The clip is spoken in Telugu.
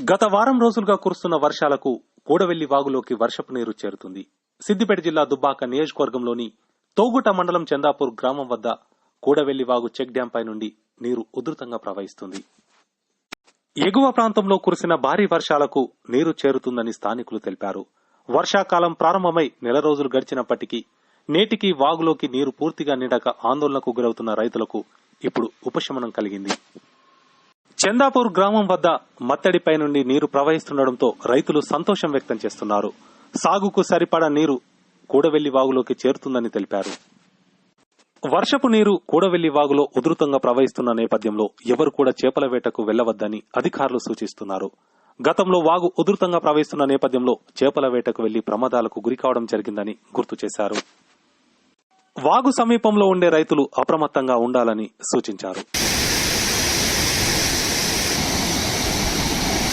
గత వారం రోజులుగా కురుస్తున్న వర్షాలకు కూడవెల్లి వాగులోకి వర్షపు నీరు చేరుతుంది. సిద్దిపేట జిల్లా దుబ్బాక నియోజకవర్గంలోని తోగుట మండలం చందాపూర్ గ్రామం వద్ద కూడవెల్లి వాగు చెక్ డ్యాం పై నుండి నీరు ఉధృతంగా ప్రవహిస్తుంది. ఎగువ ప్రాంతంలో కురిసిన భారీ వర్షాలకు నీరు చేరుతుందని స్థానికులు తెలిపారు. వర్షాకాలం ప్రారంభమై నెల రోజులు గడిచినప్పటికీ నేటికి వాగులోకి నీరు పూర్తిగా నిండక ఆందోళనకు గురవుతున్న రైతులకు ఇప్పుడు ఉపశమనం కలిగింది. చందాపూర్ గ్రామం వద్ద మత్తడిపై నుండి నీరు ప్రవహిస్తుండటంతో రైతులు సంతోషం వ్యక్తం చేస్తున్నారు. సాగుకు సరిపడా నీరు కూడవెల్లి వాగులోకి చేరుతుందని తెలిపారు. వర్షపు నీరు కూడవెల్లి వాగులో ఉధృతంగా ప్రవహిస్తున్న నేపథ్యంలో ఎవరు కూడా చేపల వేటకు వెళ్లవద్దని అధికారులు సూచిస్తున్నారు. గతంలో వాగు ఉధృతంగా ప్రవహిస్తున్న నేపథ్యంలో చేపల వేటకు వెళ్లి ప్రమాదాలకు గురికావడం జరిగిందని గుర్తు చేశారు. వాగు సమీపంలో ఉండే రైతులు అప్రమత్తంగా ఉండాలని సూచించారు.